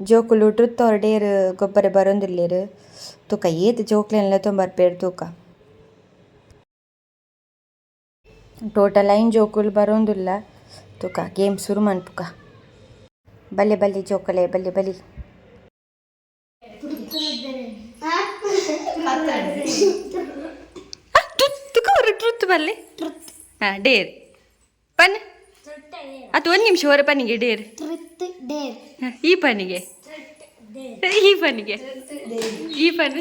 ಜೋಕುಲು truth or dare ಗೊಬ್ಬರ ಬರೋಂದಿಲ್ಲೇರು ತೂಕ ಏತ್ ಜೋಕ್ಲೆಲ್ಲ ತೊಂಬರ್ಪೇರು ತೂಕ ಟೋಟಲ್ 5 ಜೋಕುಲು ಬರೋಂದಿಲ್ಲ ತೂಕ ಗೇಮ್ ಶುರು ಮನ್ಪುಕ ಬಲ್ಲೆ ಬಲ್ಲೆ ಜೋಕಲೆ ಬಲ್ಲೆ ಬಲಿ ಟ್ರುತ್ ಬಲ್ಲೆ ಹಾಂ ಡೇರ್ ಪನ್ ಅದು 1 ನಿಮಿಷ ಹೊರ ಪನಿಗೆ ಡೇರ್ ಈ ಪನಿಗೆ ಈ ಪನಿಗೆ ಈ ಪನ್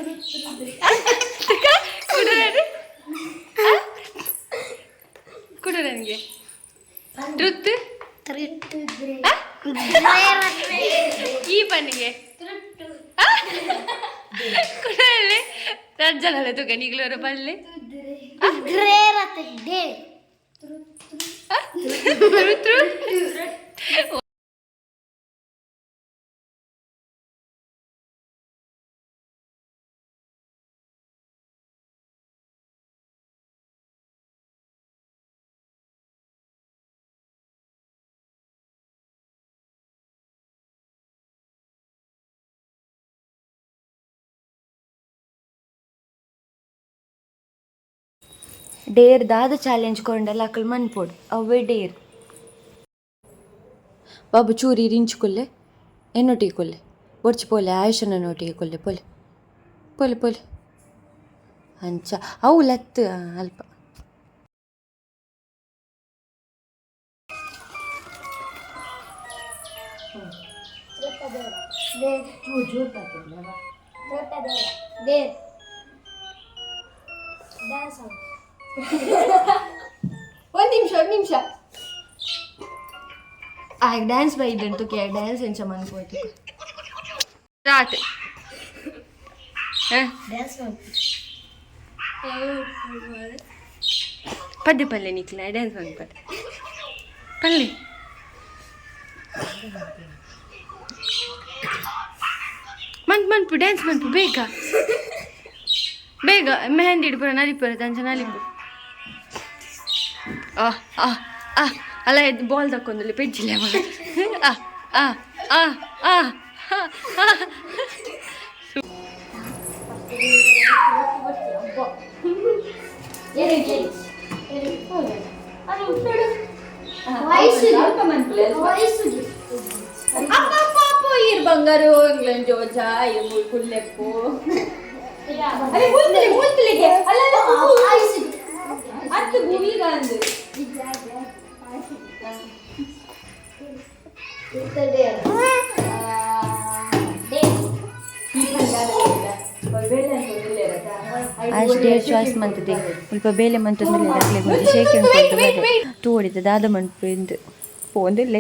ಕೊಡು ನನಗೆ ಟ್ರುತ್ ಈ ಪನ್ನಿಗೆ ಕೊಡಲ್ಲಿ ರಜ್ಜನಲ್ಲ ತುಕ ನಿಗ್ಲೋರ ಪಲ್ಲೆ ಡೇರ್ ದಾದ ಚಾಲೆಂಜ್ ಕೊಂಡಲ್ಲ ಅಕ್ಕಲ್ ಮನ್ಪೋಡು ಅವೇ ಡೇರ್ ಬಾಬು ಚೂರಿ ರಿಂಚ್ಕೊಲ್ಲೆ ಎನ್ನೊಟ್ಟಿಗೆ ಕೊಲ್ಲೆ ಒಡ್ಚಿ ಪೋಲೆ ಆಯುಷನೊಟ್ಟಿಗೆ ಕೊಲ್ಲೆ ಪೋಲೆ ಪೋಲೆ ಪೋಲೆ ಅಂಚ ಅವು ಲತ್ತು ಅಲ್ಪ ಒಂದು ನಿಮಿಷ ಆಗ ಡ್ಯಾನ್ಸ್ ಬೈದಂತು ಕೆ ಡ್ಯಾನ್ಸ್ ಎಂಚ ಮನ್ಕೋಯ್ತು ಸ್ಟಾರ್ಟ್ ಪದ್ಯ ಪಲ್ಲೆ ನಿಕ್ಲ ಡ್ಯಾನ್ಸ್ ಮನ್ಪದ ಪಲ್ಲೆ ಮನ್ಪು ಡ್ಯಾನ್ಸ್ ಮನ್ಪು ಬೇಗ ಬೇಗ ಮೆಹಂದಿ ಇಡ್ಪುರ ನಲಿಪುರ ತಂಚ ನಲಿಪು ಅಲ್ಲ ಎದ್ದು ಬಾಲ್ ತಕ್ಕೊಂದಲ್ಲಿ ಪೆಜ್ಜಿಲ್ಲ ಮಗ ಬಂಗಾರು ಜೋಜಾ ಕುಲ್ಲೆಪ್ಪು ಅತ್ತು ಭೂಮಿಗ ಅಂದು ಅಷ್ಟೇ ಚಾಯ್ಸ್ ಮಂತದೆ ಸ್ವಲ್ಪ ಬೇಲೆ ಮಂತಂದ್ರೆ ರಕ್ಲೆ ಶೇಖೆ ತೂ ಹೊಡಿತ ದಾದ ಮಂಟು ಪೋಂದಿಲ್ಲ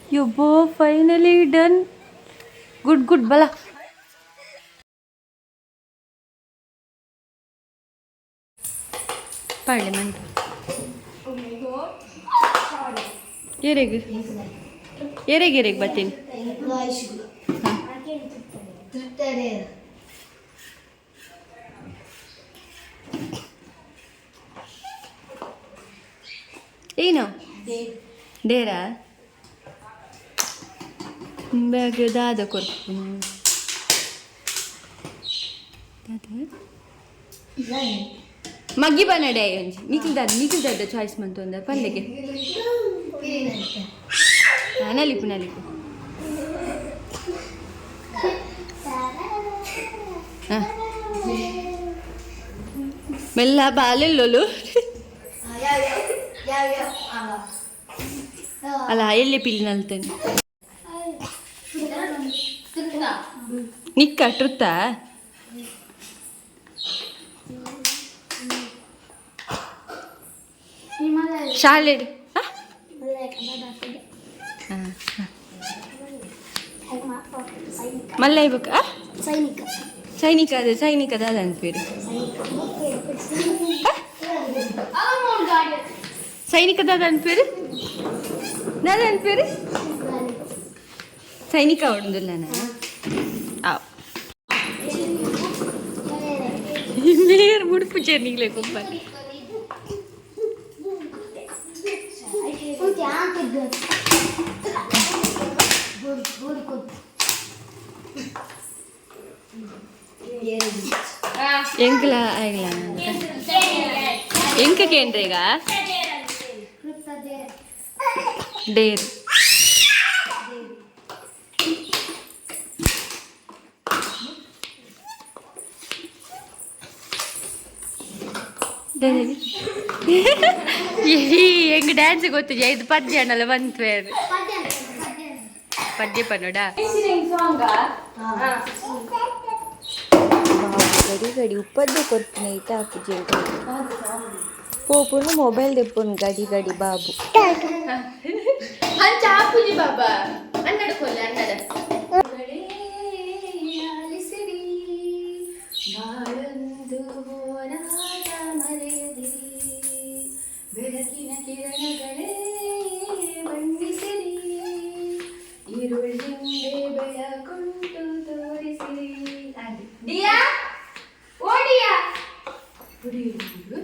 Yobbo, finally done. Good, bala. Parliament. Yereg batin. Eno. Dera. Bag ದಾದ ಕೊರ್ಪು ಮಗ್ಗಿ ಬನ್ನಡೆ ಒಂಜಿ ನಿಖಿಲ್ದಾದ ಚಾಯ್ಸ್ ಮಂತೊಂದ ಪಲ್ಲೆಗೆ ನಲಿಪು ಮೆಲ್ಲ ಬಾಲೆಲ್ಲೋಲು ಅಲ್ಲ ಎಲ್ಲಿ ಪಿಲ್ಲಿ ನಲ್ತೇನೆ ನಿಕ್ಕ ಟ್ರುತ್ತ ಶಾಲೆ ಮಲ್ಲ ಇವಾಗ ಸೈನಿಕದ ಅದಂತೇರಿ ಸೈನಿಕದ ಅದಂತೇರಿ ನಾದಂತೇರಿ ಸೈನಿಕ ಹೊಡೆದಿಲ್ಲ ನಾನು ಉಡುಪು ಜರ್ನಿಗ್ಲೆ ಕೊಬ್ಬ ಎಂಕ್ಲ ಆಗಿಲ್ಲ ಎಂಕೇನ್ರೀಗ ಡೇರ್ ಹೆಂಗ್ ಡ್ಯಾನ್ಸ್ ಗೊತ್ತು ಇದು ಪದ್ಯ ಅನ್ನಲ್ಲ ಬಂತು ಪದ್ಯ ಪನ್ನೋಡ ಗಡಿ ಗಡಿ ಉಪ್ಪದ್ದೆ ಕೊಡ್ತೀನಿ ಐತ ಹಾಕಿ ಪೋಪುನು ಮೊಬೈಲ್ ತೆಪ್ಪುನು ಗಡಿ ಗಡಿ ಬಾಬು ಹಾಪುಜಿ ಬಾಬಾ ಅನ್ನಡ ಕೊಲ್ಲ ಅನ್ನಡ ಬೆಳಕಿನ ಕಿರಣಗಳೇ ಬಣ್ಣಿಸಿರಿ ಈರುಳ್ಳಿಂದೆ ಬೆಳಕುಂಟು ತೋರಿಸಿರಿ ಡಿಯಾ ಓಡಿಯಾ ಕುಡಿಯುವುದು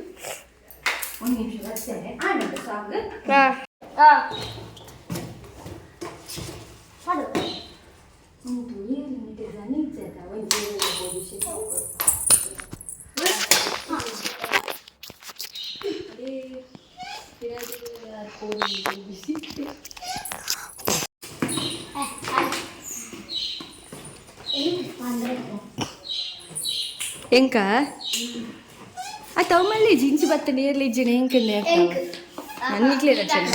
ಒಂದು ನಿಮಿಷ ಬರ್ತೇನೆ ಆನಂದ ಸಾಂಗ್ ಹಾಡು ಉಂಟು ನೀರಿನ ನಿಜದ ಒಂದು ಭವಿಷ್ಯ ಎಂಕ ಮళ్ళీ జీన్స్ బత్త నేర్లు ఇచ్చిన ఏంకండి అన్నిట్లే రచన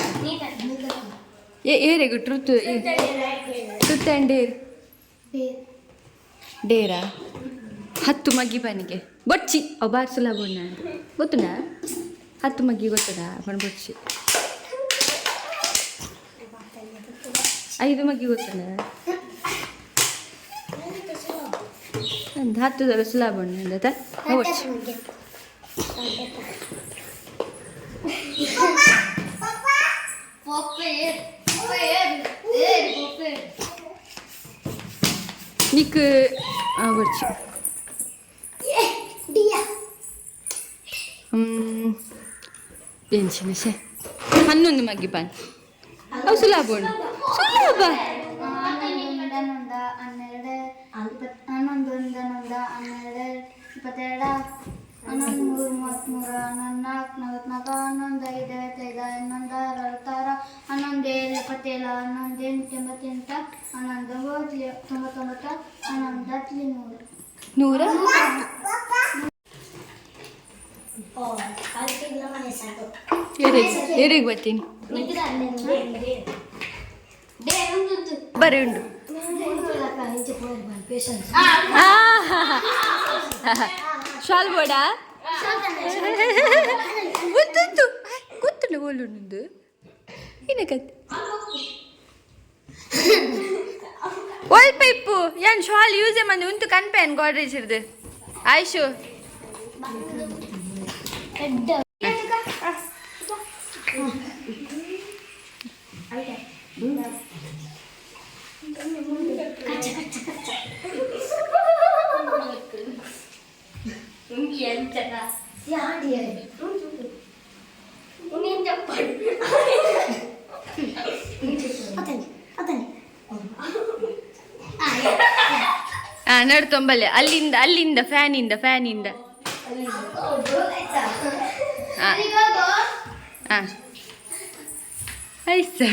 ఏరేగు ట్రూత్ ట్రూత్ అండ్ ಡೇರಾ 10 ಮಗ್ಗಿ ಪನಿಗೆ ಬೊಚ್ಚಿ ಅವು ಬಾರ್ಸಲ ಬಣ್ಣ ಗೊತ್ತುನಾ 10 ಮಗ್ಗಿ ಗೊತ್ತದಾ ಬಣ್ಣ ಬೊಚ್ಚಿ 5 ಮಗ್ಗಿ ಗೊತ್ತನಾ ಒಂದು 10 ರಸಲ ಬಣ್ಣ ಅಂದತ ಬೊಚ್ಚಿ నీకు వచ్చు ఏం చిన్నసే 11 మగ్గి పని అవు సులాభ సులాభ 100 ಏರಿಗೆ ಬರ್ತೀನಿ ಬರೀ ಉಂಡು ಶಾಲ್ ಬೋಡಾ ಗೊತ್ತು ಗೊತ್ತುಂಡು ಬೋಲುಂಡು ಏನಕತ್ತೆ ಒಲ್ಪ ಇಪ್ಪು ಏನು ಶಾಲ್ ಯೂಸೇ ಮಂದಿ ಉಂಟು ಕನ್ಪೇನ್ ಗೋಡ್ರೇಜಿರ್ದು ಆಯ್ಶು ನಡ್ತೊಂಬಲ್ಲೆ ಅಲ್ಲಿಂದ ಫ್ಯಾನಿಂದ ಆಯ್ತು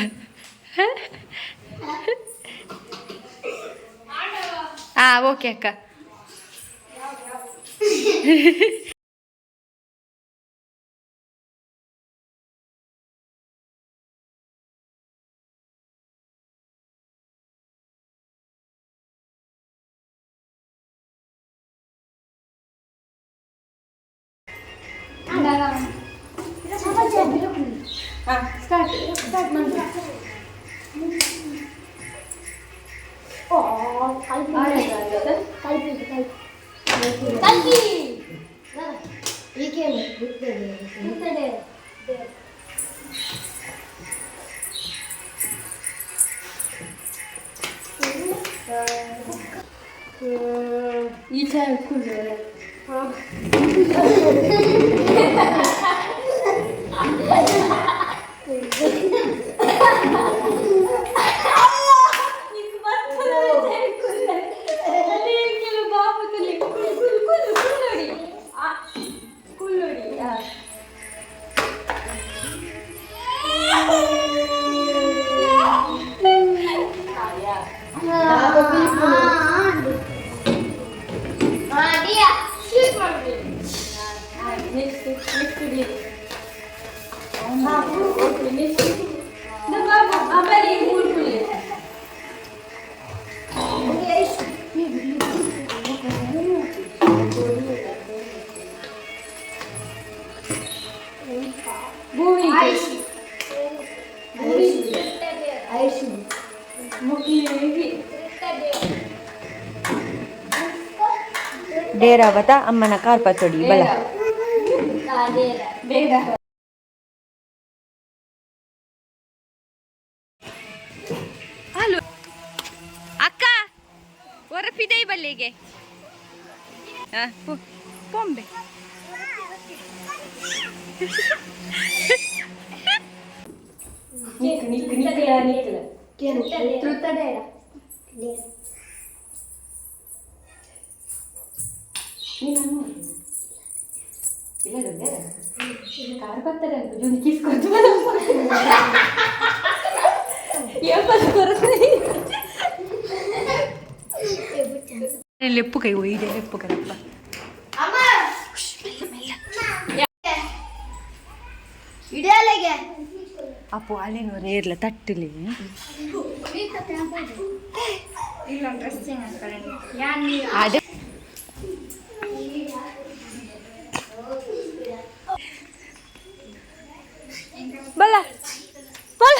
ಓಕೆ ಅಕ್ಕ ಈ ಚಾಯ್ ಕುಡಿದ್ರೆ ಡೇರಾ ಬತ್ತ ಅಮ್ಮನ ಕಾರ್ಪತ್ತೊಡಿ ಬಲ ಹಲೋ ಅಕ್ಕ ಒರಪಿದೆ ಬಲ್ಲಿಗೆ ಪೊಂಬೆ ಲೆಪ್ಪು ಕೈ ಒಯ್ದೆ ಲೆಪ್ಪು ಕರಪ್ಪ ಅಪ್ಪು ಅಲ್ಲೇನೋರು ಏರ್ಲ ತಟ್ಟಲಿ ಅದೇ ಬಲ ಬಲ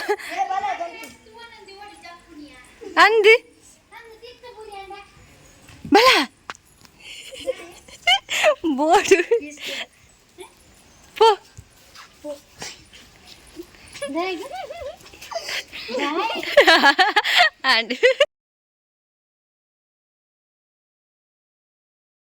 ಅಂದಿ ಬಲ ಬೋರ್ಡು ಪೋ and